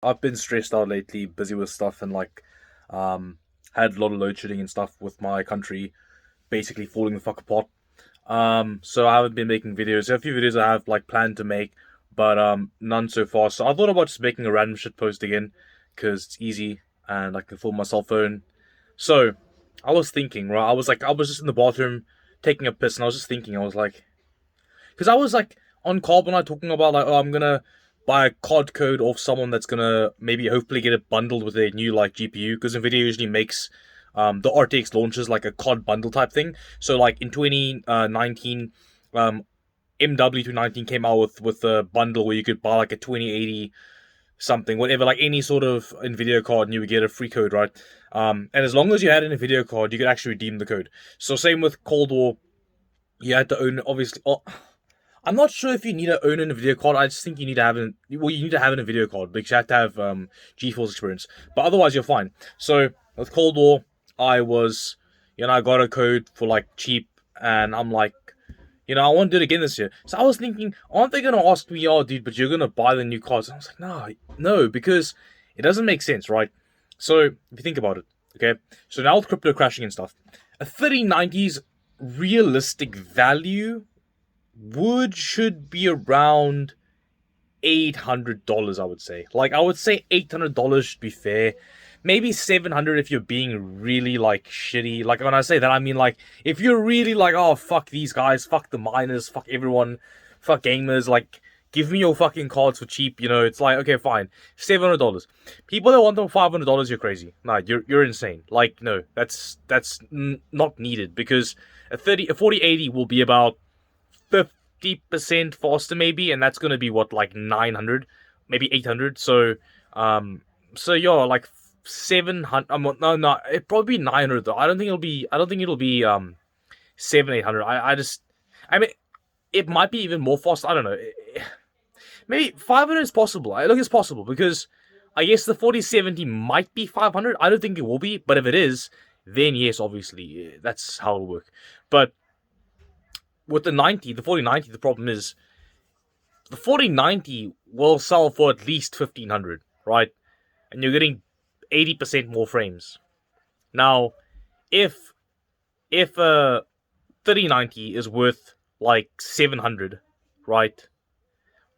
I've been stressed out lately, busy with stuff, and um, had a lot of load shedding and stuff with my country basically falling the fuck apart. So I haven't been making videos. There are a few videos I have planned to make, but none so far. So I thought about just making a random shit post again, because it's easy and I can film my cell phone. So I was thinking, right? I was just in the bathroom taking a piss, and I was just thinking, I was like, because I was on Carbonite talking about oh, I'm gonna buy a COD code off someone that's gonna maybe hopefully get it bundled with a new GPU, because Nvidia usually makes the RTX launches like a COD bundle type thing. So in 2019, MW219 came out with a bundle where you could buy a 2080 something, whatever, any sort of Nvidia card, and you would get a free code, right? And as long as you had an Nvidia card, you could actually redeem the code. So same with Cold War, you had to own, obviously. Oh, I'm not sure if you need to own a video card. I just think you need to have you need to have a video card because you have to have GeForce experience. But otherwise, you're fine. So with Cold War, I was, I got a code for cheap, and I'm like, I want to do it again this year. So I was thinking, aren't they gonna ask me, oh, dude, but you're gonna buy the new cards? And I was like, no, because it doesn't make sense, right? So if you think about it, okay. So now with crypto crashing and stuff, a 3090's realistic value should be around $800, I would say. I would say $800 should be fair. Maybe 700 if you're being really shitty. When I say that, I mean if you're really oh, fuck these guys, fuck the miners, fuck everyone, fuck gamers, give me your fucking cards for cheap, it's okay, fine. $700. People that want them $500, you're crazy. Nah, you're insane. No, that's not needed, because a 4080 will be about 50% faster maybe, and that's gonna be what, 900, maybe 800. So yeah, 700. No, it probably be 900 though. I don't think it'll be 700, 800. I mean, it might be even more fast. I don't know. Maybe 500 is possible. I look, it's possible, because I guess the 4070 might be 500. I don't think it will be, but if it is, then yes, obviously that's how it'll work. But with the 4090, the problem is the 4090 will sell for at least 1500, right? And you're getting 80% more frames. Now, if a 3090 is worth 700, right?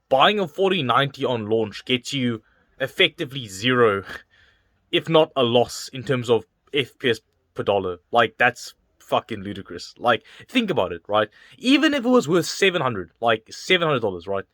Buying a 4090 on launch gets you effectively zero, if not a loss, in terms of FPS per dollar. That's fucking ludicrous. Think about it, right? Even if it was worth 700, $700, right?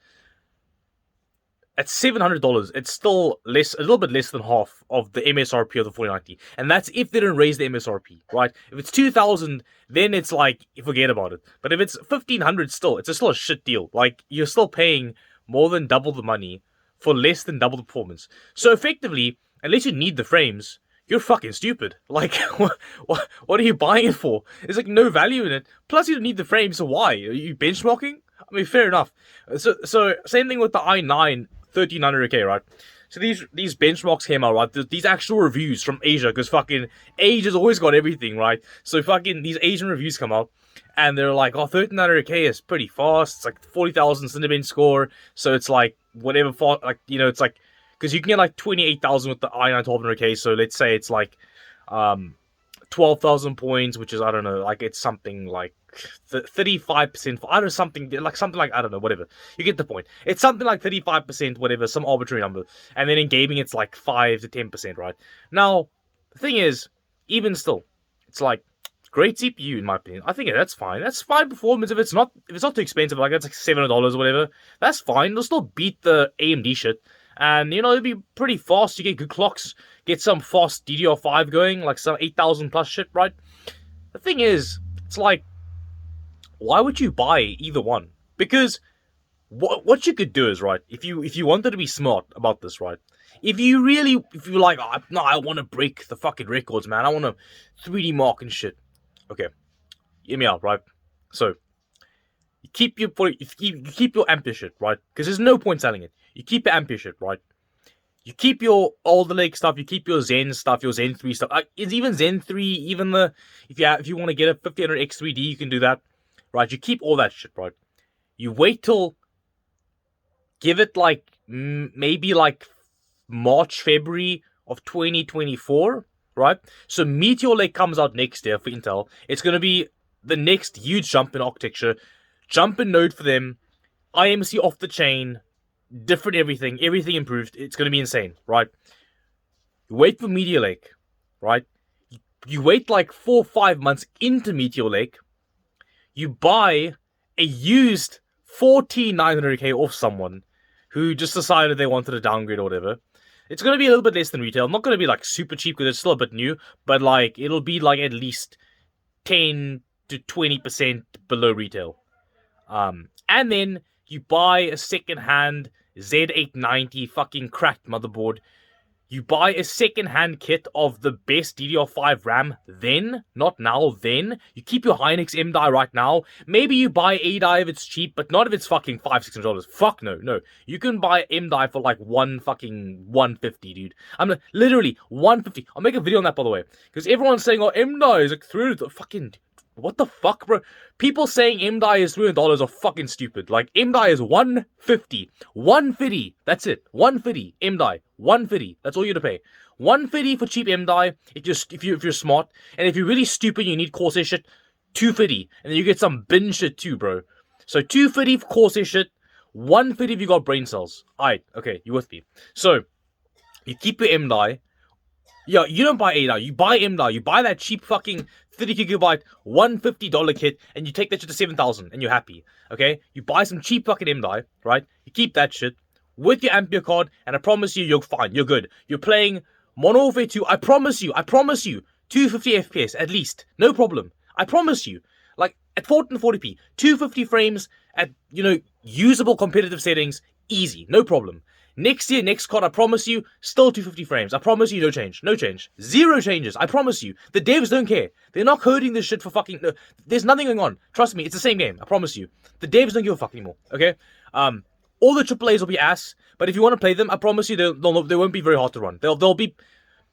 At $700, it's still a little bit less than half of the MSRP of the 4090, and that's if they don't raise the MSRP, right? If it's 2,000, then it's forget about it. But if it's 1,500, it's still a shit deal. You're still paying more than double the money for less than double the performance. So effectively, unless you need the frames, you're fucking stupid. What are you buying it for? There's no value in it. Plus, you don't need the frames, so why? Are you benchmarking? I mean, fair enough. So same thing with the i9 1300K, right? So these benchmarks came out, right? These actual reviews from Asia, because fucking Asia's always got everything, right? So fucking these Asian reviews come out, and they're like, oh, 1300K is pretty fast. It's 40,000 Cinebench score, so it's whatever fast, it's because you can get 28,000 with the i9 1200K. So let's say it's 12,000 points, which is, I don't know, it's something 35%. I don't know, something I don't know, whatever. You get the point. It's something 35%, whatever, some arbitrary number. And then in gaming, it's 5 to 10%, right? Now, the thing is, even still, it's great CPU in my opinion. I think that's fine. That's fine performance if it's not too expensive. It's $700 or whatever. That's fine. They'll still beat the AMD shit. And, it'll be pretty fast. You get good clocks. Get some fast DDR5 going, some 8,000 plus shit, right? The thing is, it's why would you buy either one? Because what you could do is, right, if you wanted to be smart about this, right, if you're oh, no, I want to break the fucking records, man. I want to 3D mark and shit. Okay, hear me out, right? So you keep your ampere shit, right? Because there's no point selling it. You keep your ampere shit, right? You keep your Alder Lake stuff, you keep your Zen stuff, your Zen 3 stuff. It's even Zen 3, even if you want to get a 1500X3D, you can do that, right? You keep all that shit, right? You wait till, give it maybe March, February of 2024, right? So Meteor Lake comes out next year for Intel. It's going to be the next huge jump in architecture, jump in node for them, IMC off the chain, different everything improved. It's going to be insane, right? You wait for Meteor Lake, right? You wait like 4 or 5 months into Meteor Lake, you buy a used 14900K off someone who just decided they wanted to downgrade or whatever. It's going to be a little bit less than retail. Not going to be like super cheap because it's still a bit new, but like it'll be like at least 10 to 20% below retail. And then you buy a second-hand Z890 fucking cracked motherboard. You buy a second-hand kit of the best DDR5 RAM then, not now, then. You keep your Hynix M die right now. Maybe you buy A die if it's cheap, but not if it's fucking $500-$600. Fuck no. You can buy M die for like $150, dude. I'm literally $150. I'll make a video on that, by the way. Because everyone's saying, oh, M die is like $300. Fucking... What the fuck, bro? People saying M die is $300 are fucking stupid. Like, M die is $150. $150. That's it. $150. M die. $150. That's all you have to pay. $150 for cheap M die. If you're smart, and if you're really stupid, you need Corsair shit. $250, and then you get some bin shit too, bro. So $250 for Corsair shit. $150 if you got brain cells. Alright, okay, you with me? So you keep your M die. Yeah, you don't buy A die. You buy M die. You buy that cheap fucking 30GB $150 kit, and you take that shit to 7,000, and you're happy. Okay, you buy some cheap fucking M die, right? You keep that shit with your Ampere card, and I promise you, you're fine. You're good. You're playing Modern Warfare 2. I promise you. 250 FPS at least, no problem. I promise you. Like at 1440p, 250 frames at usable competitive settings, easy, no problem. Next year, next COD, I promise you, still 250 frames. I promise you, no change. Zero changes, I promise you. The devs don't care. They're not coding this shit for fucking... No, there's nothing going on. Trust me, it's the same game. I promise you. The devs don't give a fuck anymore, okay? All the AAAs will be ass, but if you want to play them, I promise you, they won't be very hard to run. They'll be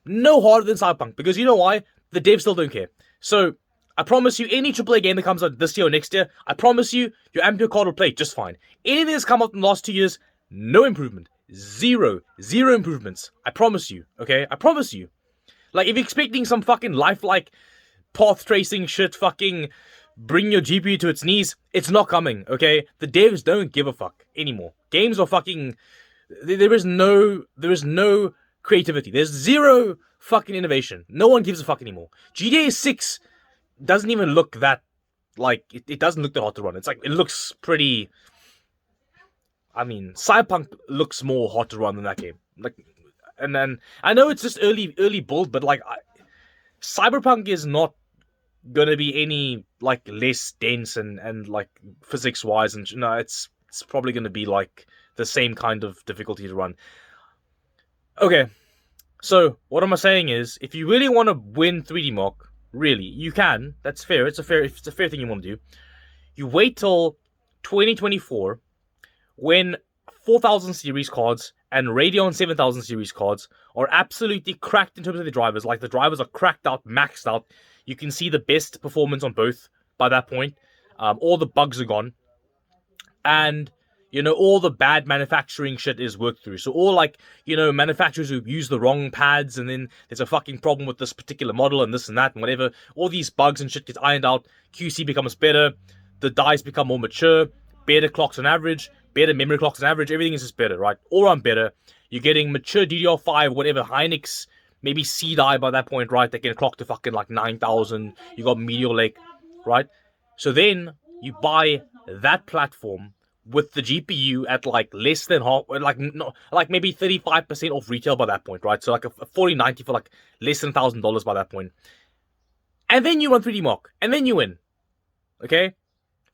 no harder than Cyberpunk, because you know why? The devs still don't care. So, I promise you, any AAA game that comes out this year or next year, I promise you, your Ampere card will play just fine. Anything that's come out in the last 2 years, no improvement. Zero improvements. I promise you, okay? I promise you. Like, if you're expecting some fucking lifelike path tracing shit, fucking bring your GPU to its knees, it's not coming, okay? The devs don't give a fuck anymore. Games are fucking... There is no creativity. There's zero fucking innovation. No one gives a fuck anymore. GTA 6 doesn't even look that... Like, it doesn't look that hard to run. It's like, it looks pretty... I mean, Cyberpunk looks more hard to run than that game. Like, and then I know it's just early build, but like, Cyberpunk is not gonna be any like less dense and like physics wise, and it's probably gonna be like the same kind of difficulty to run. Okay, so what am I saying is, if you really want to win 3D Mark, really, you can. That's fair. It's a fair thing you want to do. You wait till 2024. When 4000 series cards and Radeon 7000 series cards are absolutely cracked in terms of the drivers, like the drivers are cracked out, maxed out, you can see the best performance on both by that point. All the bugs are gone. And, all the bad manufacturing shit is worked through. So all like, manufacturers who use the wrong pads, and then there's a fucking problem with this particular model and this and that and whatever. All these bugs and shit get ironed out. QC becomes better. The dies become more mature. Better clocks on average. Better memory clocks on average, everything is just better, right? All around better. You're getting mature DDR5, whatever, Hynix, maybe C die by that point, right? They can clock to fucking like 9,000. You got Meteor Lake, right? So then you buy that platform with the GPU at like less than half, like maybe 35% off retail by that point, right? So like a 4090 for like less than $1,000 by that point. And then you run 3D Mark, and then you win, okay?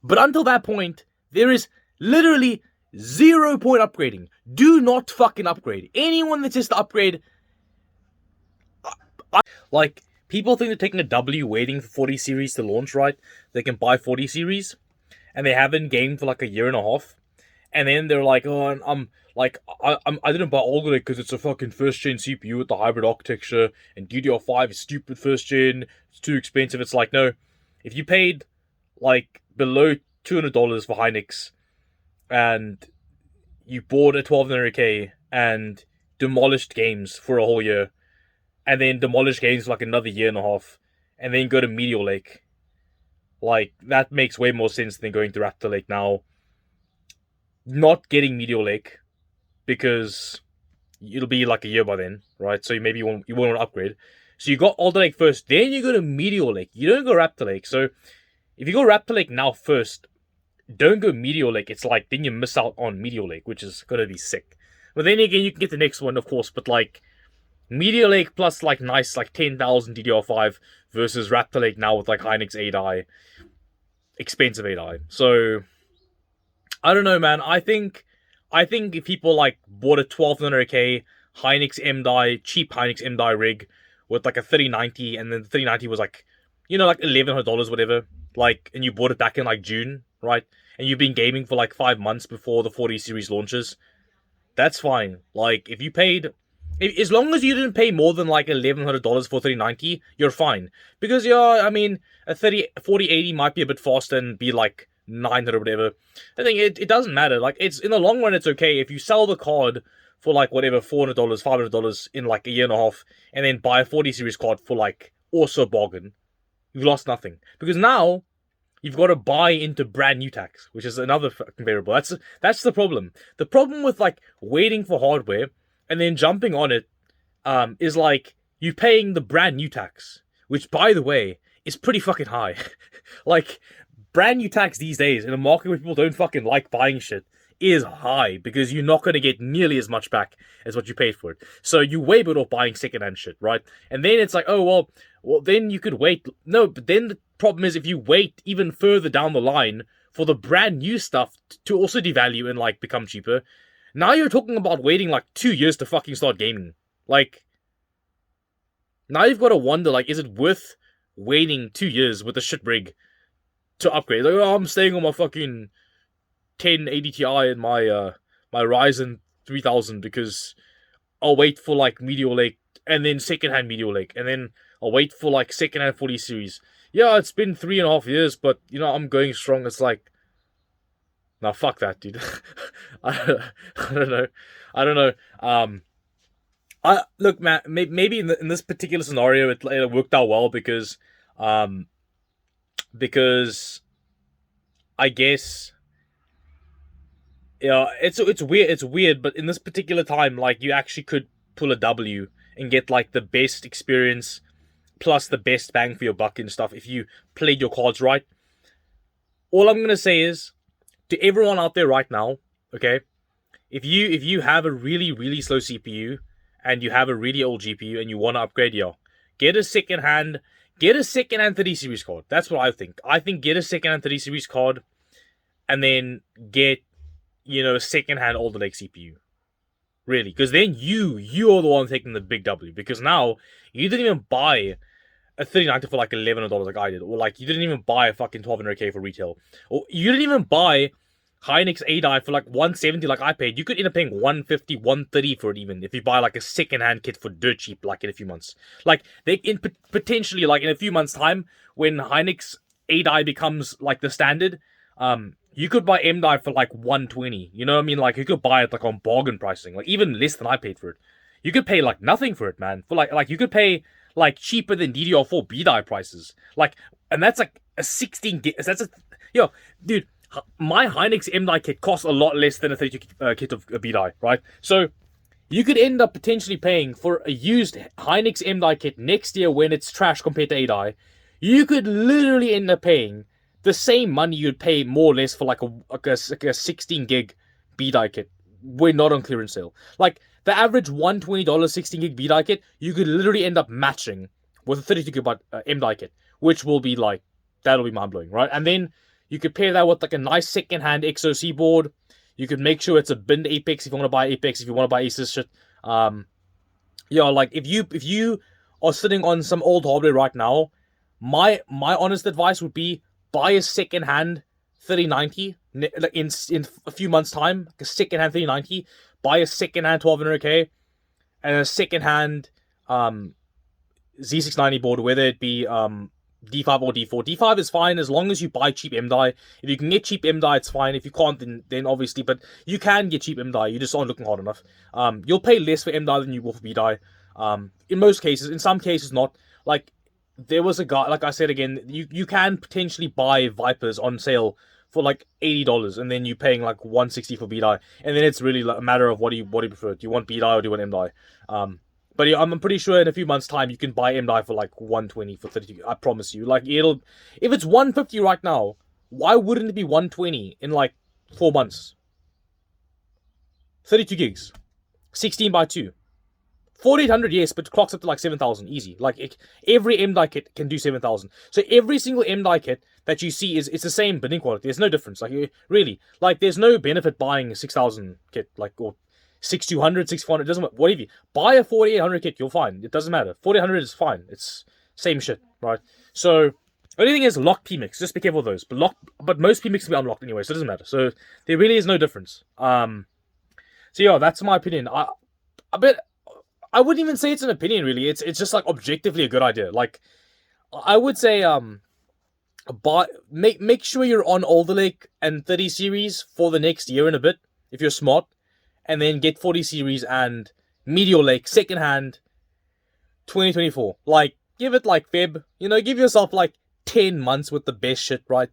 But until that point, there is literally 0 point upgrading. Do not fucking upgrade. Anyone that says to upgrade... Like, people think they're taking a W waiting for 40 series to launch, right? They can buy 40 series, and they haven't gamed for like a year and a half. And then they're like, oh, I didn't buy Alder Lake because it's a fucking first-gen CPU with the hybrid architecture, and DDR5 is stupid first-gen, it's too expensive. It's like, no. If you paid, like, below $200 for Hynix, and you bought a 1200K, and demolished games for a whole year, and then demolished games for like another year and a half, and then go to Meteor Lake. Like, that makes way more sense than going to Raptor Lake now. Not getting Meteor Lake, because it'll be like a year by then, right? So maybe you won't want to upgrade. So you got Alder Lake first, then you go to Meteor Lake. You don't go Raptor Lake. So if you go Raptor Lake now first, don't go Meteor Lake. It's like, then you miss out on Meteor Lake, which is gonna be sick. But then again, you can get the next one, of course. But like, Meteor Lake plus like nice like 10,000 DDR5 versus Raptor Lake now with like Hynix 8i, expensive 8i. So I don't know, man. I think if people like bought a 1200K Hynix M die, cheap Hynix M die rig with like a 3090, and then the 3090 was like, you know, like $1,100, whatever. Like, and you bought it back in like June, right? And you've been gaming for like 5 months before the 40 series launches. That's fine. Like, if you paid, as long as you didn't pay more than like $1,100 for 3090, you're fine. Because yeah, I mean, a 4080 might be a bit faster and be like 900 or whatever. I think it doesn't matter. Like, it's in the long run, it's okay if you sell the card for like whatever, $400, $500 in like a year and a half, and then buy a 40 series card for like also a bargain. You've lost nothing, because now you've got to buy into brand new tax, which is another fucking variable. That's the problem. The problem with like waiting for hardware and then jumping on it is like you paying the brand new tax, which by the way is pretty fucking high. Like, brand new tax these days in a market where people don't fucking like buying shit is high, because you're not going to get nearly as much back as what you paid for it. So you way better off buying secondhand shit, right? And then it's like, oh, well, then you could wait. No, but then the problem is if you wait even further down the line for the brand new stuff to also devalue and like become cheaper, now you're talking about waiting like 2 years to fucking start gaming. Like, now you've got to wonder, like, is it worth waiting 2 years with a shit rig to upgrade? Like, oh, I'm staying on my fucking 1080 Ti and my my Ryzen 3000 because I'll wait for like Meteor Lake and then secondhand Meteor Lake, and then I'll wait for like secondhand 40 series. Yeah, it's been 3.5 years, but you know, I'm going strong. It's like, nah, fuck that, dude. I don't know. Look, man. Maybe in this particular scenario, it worked out well because I guess. Yeah, it's weird. It's weird, but in this particular time, like, you actually could pull a W and get like the best experience plus the best bang for your buck and stuff if you played your cards right. All I'm gonna say is, to everyone out there right now, okay, if you have a really slow CPU and you have a really old GPU and you want to upgrade, get a secondhand 30 series card. That's what I think. I think get a secondhand 30 series card, and then get, you know, a secondhand Alder Lake CPU. Really, because then you're the one taking the big W, because now you didn't even buy a 3090 for like $1,100 like I did, or like you didn't even buy a fucking 1200K for retail, or you didn't even buy Hynix 8i for like 170 like I paid. You could end up paying 150, 130 for it, even if you buy like a secondhand kit for dirt cheap, like in a few months. Like, they potentially, like in a few months' time, when Hynix 8i becomes like the standard, you could buy M die for like 120. You know what I mean? Like, you could buy it like on bargain pricing, like even less than I paid for it. You could pay like nothing for it, man. For like you could pay like cheaper than DDR4 B die prices. Like, and that's like a 16 gig. That's a, yo, dude. My Hynix M die kit costs a lot less than a 32 kit of a B die, right? So you could end up potentially paying for a used Hynix M die kit next year when it's trash compared to A die. You could literally end up paying the same money you'd pay more or less for like a 16 gig B die kit. We're not on clearance sale. Like, the average $120 16 gig B die kit, you could literally end up matching with a 32 gigabyte M die kit, which will be like, that'll be mind blowing, right? And then you could pair that with like a nice second-hand XOC board. You could make sure it's a bin Apex if you want to buy Apex, if you want to buy Asus shit. Like, if you are sitting on some old hardware right now, my honest advice would be buy a second-hand 3090 like in a few months' time. Like a second-hand 3090. Buy a second-hand 1200K and a second-hand Z690 board, whether it be D5 or D4. D5 is fine as long as you buy cheap M die. If you can get cheap M die, it's fine. If you can't, then obviously, but you can get cheap M die. You just aren't looking hard enough. You'll pay less for M die than you will for B die. In most cases, in some cases not. Like, there was a guy, like I said again, you can potentially buy Vipers on sale for like $80, and then you're paying like $160 for B die, and then it's really a matter of what do you prefer? Do you want B die or do you want M die? But yeah, I'm pretty sure in a few months' time you can buy M die for like $120 for 32. I promise you. Like, if it's $150 right now, why wouldn't it be $120 in like 4 months? 32 gigs, 16 by 2. 4800, yes, but clocks up to like 7,000, easy. Like, every M die kit can do 7,000. So every single M die kit that you see it's the same bidding quality. There's no difference. Like, really, like, there's no benefit buying a 6,000 kit, like, or 6,200, 6,400. Doesn't matter. Whatever. Buy a 4,800 kit, you'll find it doesn't matter. 4,800 is fine. It's same shit, right? So only thing is locked PMix. Just be careful of those. But most PMix can be unlocked anyway, so it doesn't matter. So there really is no difference. So yeah, that's my opinion. I wouldn't even say it's an opinion, really. It's just like objectively a good idea. Like, I would say make sure you're on Alder Lake and 30 series for the next year and a bit if you're smart, and then get 40 series and Meteor Lake secondhand 2024. Like, give it like Feb. Give yourself like 10 months with the best shit, right?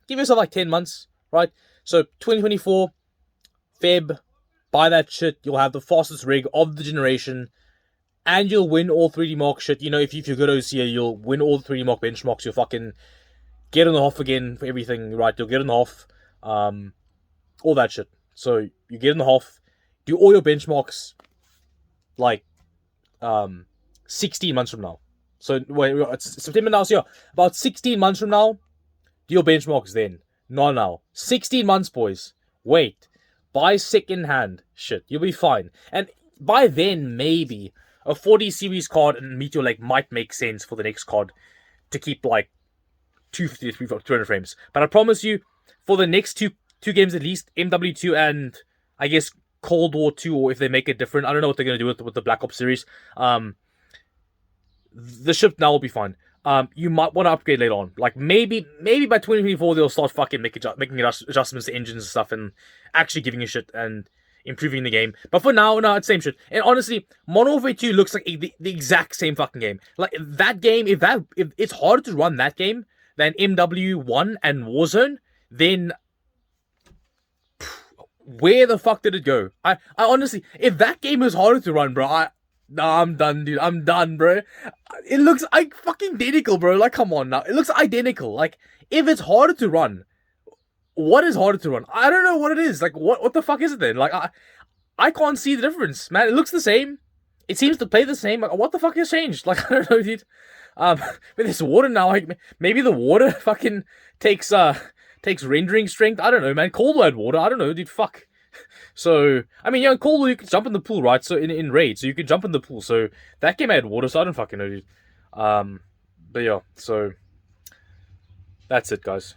Give yourself like 10 months, right? So 2024 Feb, buy that shit. You'll have the fastest rig of the generation. And you'll win all 3D Mark shit. If you're good OCA, you'll win all the 3D Mark benchmarks. You'll fucking get on the Hoff again for everything, right? You'll get on the Hoff. All that shit. So, you get in the Hoff. Do all your benchmarks, like, 16 months from now. So, wait, it's September now, so yeah. About 16 months from now, do your benchmarks then. Not now. 16 months, boys. Wait. Buy second-hand shit. You'll be fine. And by then, maybe a 40 series card and Meteor Lake might make sense for the next card to keep like 250 to 200 frames. But I promise you, for the next two games at least, MW2 and I guess Cold War 2, or if they make it different, I don't know what they're going to do with the Black Ops series. The ship now will be fine. You might want to upgrade later on. Like, maybe by 2024 they'll start fucking making adjustments to engines and stuff and actually giving a shit and improving the game. But for now, no, it's same shit. And honestly, Modern Warfare 2 looks like the exact same fucking game. Like, that game, if it's harder to run that game than MW1 and Warzone, then where the fuck did it go? I honestly, if that game is harder to run, bro, I'm done, dude. I'm done, bro. It looks like fucking identical, bro. Like, come on now. It looks identical. Like, if it's harder to run, what is harder to run? I don't know what it is. Like, what the fuck is it then? Like, I can't see the difference, man. It looks the same. It seems to play the same. Like, what the fuck has changed? Like, I don't know, dude. But there's water now. Like, maybe the water fucking takes rendering strength. I don't know, man. Cold War had water. I don't know, dude. Fuck. So, I mean, in Cold War, you can jump in the pool, right? So, in Raid, so you can jump in the pool. So, that game had water, so I don't fucking know, dude. But yeah, so, that's it, guys.